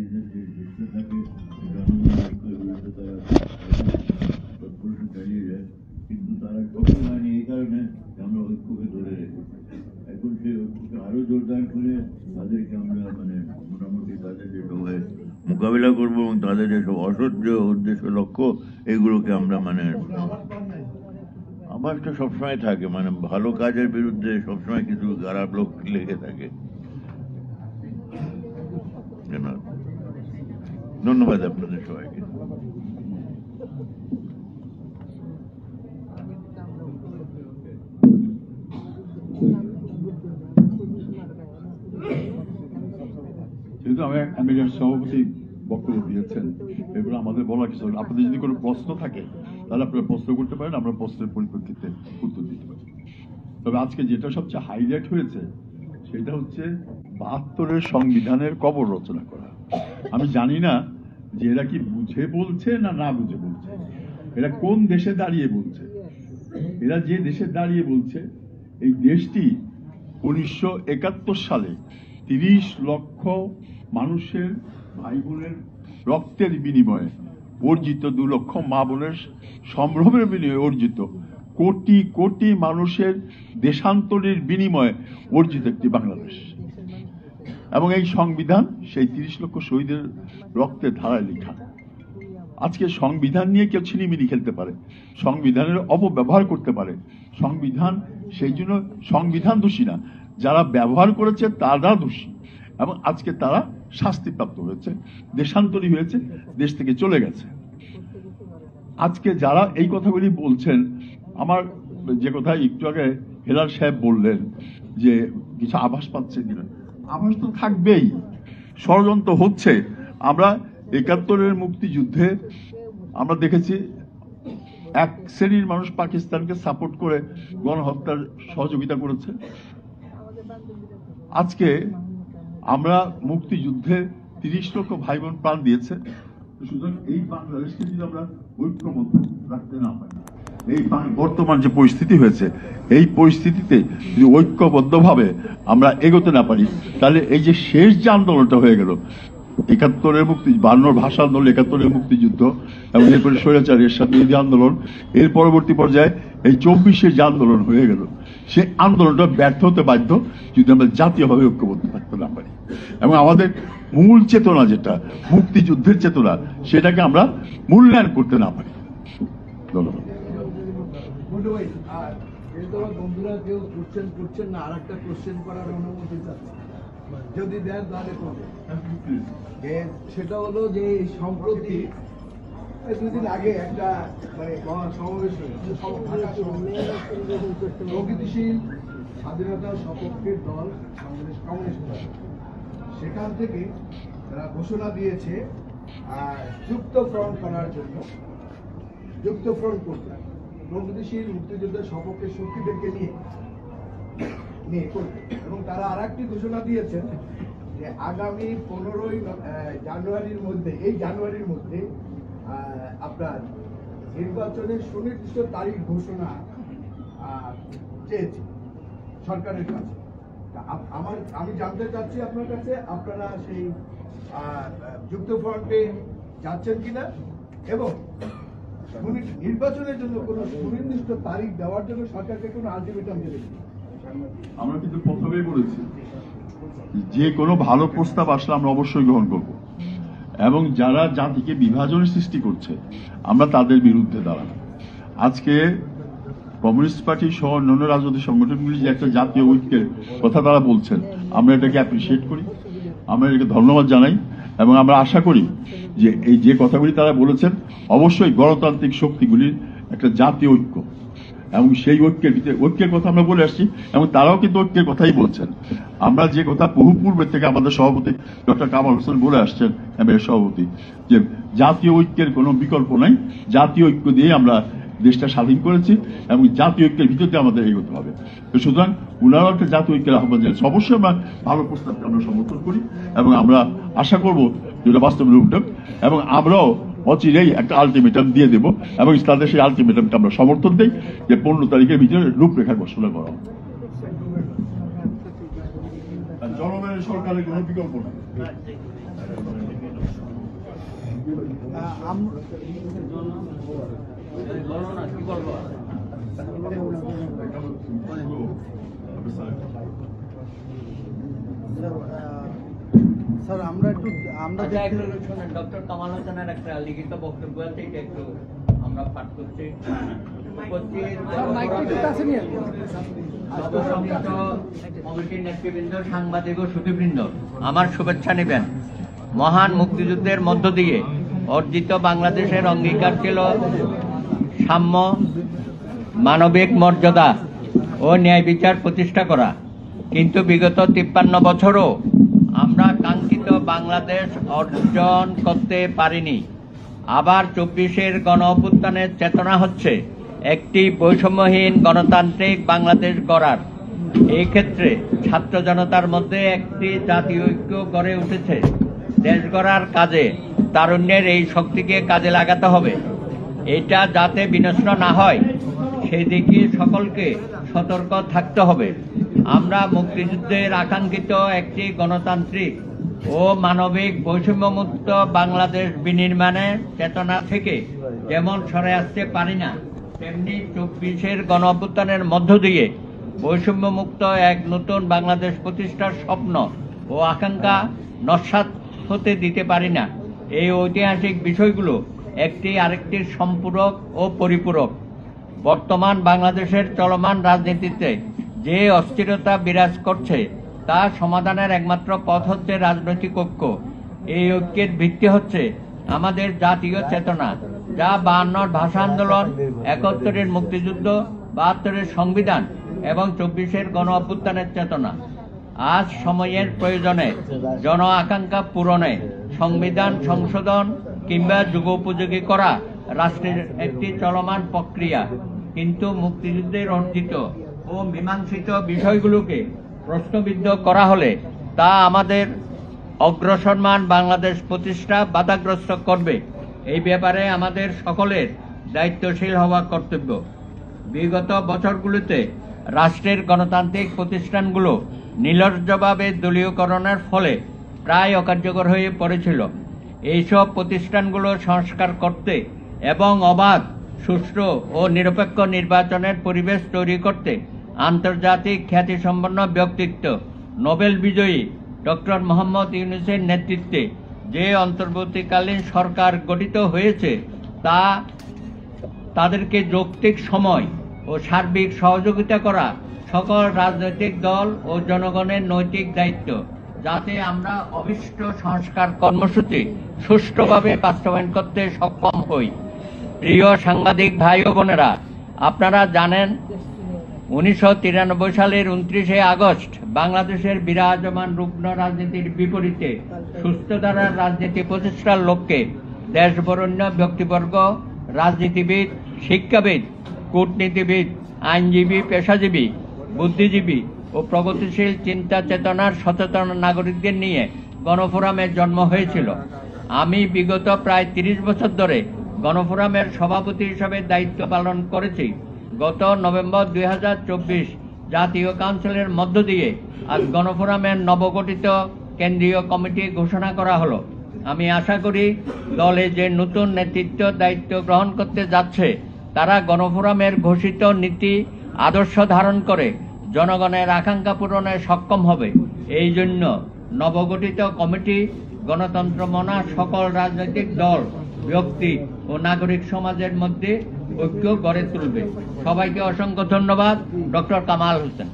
বাঙালিদের যে চেষ্টা থাকে জনগণের ঐক্যের বিরুদ্ধে তারা তৎপরতা চালিয়ে যায়, কিন্তু তারা সফল হয়নি এই কারণে আমরা ঐক্যকে ধরে রেখেছি। এখন সেই ঐক্যকে আরো জোরদার করে তাদেরকে আমরা মোটামুটি তাদের যে মোকাবিলা করবো এবং তাদের যেসব অসৎ যে উদ্দেশ্য লক্ষ্য এগুলোকে আমরা আমার তো সবসময় থাকে ভালো কাজের বিরুদ্ধে সবসময় কিছু খারাপ লোক লেগে থাকে। ধন্যবাদ আপনাদের সবাইকে। যেহেতু আমেরিকার সভাপতি বক্তব্য দিয়েছেন, এগুলো আমাদের বলা কিছু, আপনাদের যদি কোনো প্রশ্ন থাকে তাহলে আপনারা প্রশ্ন করতে পারেন, আমরা প্রশ্নের পরিপ্রেক্ষিতে উত্তর দিতে পারি। তবে আজকে যেটা সবচেয়ে হাইলাইট হয়েছে সেটা হচ্ছে ৭২-এর সংবিধানের কবর রচনা করা। আমি জানি না যে এরা কি বুঝে বলছে না না বুঝে বলছে, এরা কোন দেশে দাঁড়িয়ে বলছে। এরা যে দেশে দাঁড়িয়ে বলছে, এই দেশটি ১৯৭১ সালে ৩০ লক্ষ মানুষের ভাই বোনের রক্তের বিনিময়ে অর্জিত, ২ লক্ষ মা বোনের সম্ভ্রমের বিনিময়ে অর্জিত, কোটি কোটি মানুষের দেশান্তরের বিনিময়ে অর্জিত একটি বাংলাদেশ। এবং এই সংবিধান সেই ৩০ লক্ষ শহীদের রক্তের ধারায় লেখা। আজকে সংবিধান নিয়ে কেউ ছিনিমিনি খেলতে পারে, সংবিধানের অপব্যবহার করতে পারে। সংবিধান, সেই জন্য সংবিধান দোষী না, যারা ব্যবহার করেছে তারা দোষী। এবং আজকে তারা শাস্তিপ্রাপ্ত হয়েছে, দেশান্তরী হয়েছে, দেশ থেকে চলে গেছে। আজকে যারা এই কথাগুলি বলছেন, আমার যে কথা একটু আগে হেলাল সাহেব বললেন যে কিছু আভাস পাচ্ছে কিনা, আভাস তো থাকবেই, ষড়যন্ত্র হচ্ছে। আমরা ৭১-এর মুক্তিযুদ্ধে আমরা দেখেছি এক শ্রেণীর মানুষ পাকিস্তানকে সাপোর্ট করে গণহত্যার সহযোগিতা করেছে। আজকে আমরা মুক্তিযুদ্ধে ৩০ লক্ষ ভাই বোন প্রাণ দিয়েছে। সুতরাং এই বাংলাদেশকে যদি আমরা ঐক্যবদ্ধ রাখতে না পারি, এই বর্তমান যে পরিস্থিতি হয়েছে, এই পরিস্থিতিতে যদি ঐক্যবদ্ধভাবে আমরা এগোতে না পারি, তাহলে এই যে শেষ যে আন্দোলনটা হয়ে গেল, ৭১-এর মুক্তি, ৫২ ভাষা আন্দোলন, ৭১-এর মুক্তিযুদ্ধ এবং এরপরে স্বৈরাচারের সাথে এই আন্দোলন, এর পরবর্তী পর্যায়ে এই ২৪-এর যে আন্দোলন হয়ে গেল, সে আন্দোলনটা ব্যর্থ হতে বাধ্য যদি আমরা জাতীয়ভাবে ঐক্যবদ্ধ থাকতে না পারি এবং আমাদের মূল চেতনা যেটা মুক্তিযুদ্ধের চেতনা, সেটাকে আমরা মূল্যায়ন করতে না পারি। ধন্যবাদ। বন্ধুরা কেউ কোশ্চেন করছেন না, আর একটা কোশ্চেন করার অনুমতি যদি দেন তাহলে সেটা হলো যে সম্প্রতি 2 দিন আগে একটা সমাবেশ হয়েছে, প্রগতিশীল স্বাধীনতা সপক্ষের দল বাংলাদেশ কমিউনিস্ট পার্টি, সেখান থেকে তারা ঘোষণা দিয়েছে যুক্ত ফ্রন্ট করার জন্য, যুক্ত ফ্রন্ট করতে প্রগতিশীল মুক্তিযুদ্ধের সপক্ষে শক্তিদেরকে নিয়ে করবে। এবং তারা আর একটি ঘোষণা দিয়েছেন যে আগামী 15ই জানুয়ারির মধ্যে, এই জানুয়ারির মধ্যে আপনার নির্বাচনের সুনির্দিষ্ট তারিখ ঘোষণা চেয়েছে সরকারের কাছে। আমি জানতে চাচ্ছি আপনার কাছে, আপনারা সেই যুক্ত ফ্রন্টে যাচ্ছেন কিনা এবং নির্বাচনের জন্য কোন সুনির্দিষ্ট তারিখ দেওয়ার জন্য সরকারকে কোন আলটিমেটাম দেবে। আমরা কিন্তু প্রথমেই বলেছি যে কোনো ভালো প্রস্তাব আসলে আমরা অবশ্যই গ্রহণ করব এবং যারা জাতিকে বিভাজনের সৃষ্টি করছে আমরা তাদের বিরুদ্ধে দাঁড়াবো। আজকে কমিউনিস্ট পার্টি সহ অন্যান্য রাজনৈতিক সংগঠনগুলি যে একটা জাতীয় ঐক্যের কথা তারা বলছেন, আমরা এটাকে অ্যাপ্রিসিয়েট করি, আমরা এটাকে ধন্যবাদ জানাই এবং আমরা আশা করি যে এই যে কথাগুলি তারা বলেছেন অবশ্যই গণতান্ত্রিক শক্তিগুলির একটা জাতীয় ঐক্য এবং সেই ঐক্যের ভিতরে ঐক্যের কথা আমরা বলে আসছি এবং তারাও কিন্তু ঐক্যের কথাই বলছেন। আমরা যে কথা বহু পূর্বের থেকে আমাদের সভাপতি ডক্টর কামাল হোসেন বলে আসছেন, এমএর সভাপতি, যে জাতীয় ঐক্যের কোনো বিকল্প নাই, জাতীয় ঐক্য দিয়ে আমরা দেশটা স্বাধীন করেছি এবং জাতীয় ঐক্যের ভিতরে আমাদের এগোতে হবে। তো সুতরাং উনারাও একটা জাতীয় ঐক্যের আহ্বান জানাচ্ছি। অবশ্যই আমরা ভালো প্রস্তাবকে আমরা সমর্থন করি এবং আমরা আশা করবো যেটা বাস্তবে রূপ দেব এবং আমরাও অচিরেই একটা আলটিমেটাম দিয়ে দেব এবং তাদের সেই আলটিমেটামকে আমরা সমর্থন দিই যে 15 তারিখের ভিতরে রূপরেখা ঘোষণা করা হবে। জনগণের সরকারের কোনো বিকল্প নেই। স্যার আমরা ডক্টর কামাল হোসেনের একটা লিখিত বক্তব্য আছে, এটা একটু আমরা পাঠ করছি। কমিটির নেতৃবৃন্দ, সাংবাদিক ও সুধীবৃন্দ, আমার শুভেচ্ছা নেবেন। মহান মুক্তিযুদ্ধের মধ্য দিয়ে অর্জিত বাংলাদেশের অঙ্গীকার ছিল সাম্য, মানবিক মর্যাদা ও ন্যায় বিচার প্রতিষ্ঠা করা। কিন্তু বিগত 53 বছরও আমরা কাঙ্ক্ষিত বাংলাদেশ অর্জন করতে পারিনি। আবার 24-এর গণ অভ্যুত্থানের চেতনা হচ্ছে একটি বৈষম্যহীন গণতান্ত্রিক বাংলাদেশ গড়ার। এই ক্ষেত্রে ছাত্র জনতার মধ্যে একটি জাতীয় ঐক্য গড়ে উঠেছে। দেশ গড়ার কাজে তারুণ্যের এই শক্তিকে কাজে লাগাতে হবে। এটা যাতে বিনষ্ট না হয় সেদিকে সকলকে সতর্ক থাকতে হবে। আমরা মুক্তিযুদ্ধের আকাঙ্ক্ষিত একটি গণতান্ত্রিক ও মানবিক বৈষম্যমুক্ত বাংলাদেশ বিনির্মাণের চেতনা থেকে যেমন সরে আসতে পারি না, তেমনি 24-এর গণ অভ্যুত্থানের মধ্য দিয়ে বৈষম্যমুক্ত এক নতুন বাংলাদেশ প্রতিষ্ঠার স্বপ্ন ও আকাঙ্ক্ষা নস্যাৎ হতে দিতে পারি না। এই ঐতিহাসিক বিষয়গুলো একটি আরেকটির সম্পূরক ও পরিপূরক। বর্তমান বাংলাদেশের চলমান রাজনীতিতে যে অস্থিরতা বিরাজ করছে তা সমাধানের একমাত্র পথ হচ্ছে রাজনৈতিক ঐক্য। এই ঐক্যের ভিত্তি হচ্ছে আমাদের জাতীয় চেতনা, যা 52-র ভাষা আন্দোলন, 71-এর মুক্তিযুদ্ধ, 72-এর সংবিধান এবং 24-এর গণ অভ্যুত্থানের চেতনা। আজ সময়ের প্রয়োজনে জন আকাঙ্ক্ষা পূরণে সংবিধান সংশোধন কিংবা যুগোপযোগী করা রাষ্ট্রের একটি চলমান প্রক্রিয়া। কিন্তু মুক্তিযুদ্ধের অর্জিত ও মীমাংসিত বিষয়গুলোকে প্রশ্নবিদ্ধ করা হলে তা আমাদের অগ্রসরমান বাংলাদেশ প্রতিষ্ঠা বাধাগ্রস্ত করবে। এই ব্যাপারে আমাদের সকলের দায়িত্বশীল হওয়া কর্তব্য। বিগত বছরগুলোতে রাষ্ট্রের গণতান্ত্রিক প্রতিষ্ঠানগুলো নির্লজ্জভাবে দলীয়করণের ফলে প্রায় অকার্যকর হয়ে পড়েছিল। এইসব প্রতিষ্ঠানগুলো সংস্কার করতে এবং অবাধ, সুষ্ঠু ও নিরপেক্ষ নির্বাচনের পরিবেশ তৈরি করতে আন্তর্জাতিক খ্যাতিসম্পন্ন ব্যক্তিত্ব, নোবেল বিজয়ী ডক্টর মোহাম্মদ ইউনূসের নেতৃত্বে যে অন্তর্বর্তীকালীন সরকার গঠিত হয়েছে তা তাদেরকে যৌক্তিক সময় ও সার্বিক সহযোগিতা করা সকল রাজনৈতিক দল ও জনগণের নৈতিক দায়িত্ব, যাতে আমরা অভীষ্ট সংস্কার কর্মসূচি সুষ্ঠুভাবে বাস্তবায়ন করতে সক্ষম হই। প্রিয় সাংবাদিক ভাই ও বোনেরা, আপনারা জানেন 1993 সালের 29শে আগস্ট বাংলাদেশের বিরাজমান রুগ্ন রাজনীতির বিপরীতে সুস্থধারার রাজনীতি প্রতিষ্ঠার লক্ষ্যে দেশবরেণ্য ব্যক্তিবর্গ, রাজনীতিবিদ, শিক্ষাবিদ, কূটনীতিবিদ, আইনজীবী, পেশাজীবী, বুদ্ধিজীবী ও প্রগতিশীল চিন্তা চেতনার সচেতন নাগরিকদের নিয়ে গণফোরামের জন্ম হয়েছিল। আমি বিগত প্রায় 30 বছর ধরে গণফোরামের সভাপতি হিসেবে দায়িত্ব পালন করেছি। গত নভেম্বর 2024 জাতীয় কাউন্সিলের মধ্য দিয়ে আজ গণফোরামের নবগঠিত কেন্দ্রীয় কমিটি ঘোষণা করা হলো। আমি আশা করি দলে যে নতুন নেতৃত্ব দায়িত্ব গ্রহণ করতে যাচ্ছে তারা গণফোরামের ঘোষিত নীতি আদর্শ ধারণ করে জনগণের আকাঙ্ক্ষা পূরণে সক্ষম হবে। এই জন্য নবগঠিত কমিটি গণতন্ত্র মনা সকল রাজনৈতিক দল, ব্যক্তি ও নাগরিক সমাজের মধ্যে ঐক্য গড়ে তুলবে। সবাইকে অসংখ্য ধন্যবাদ। ডক্টর কামাল হোসেন।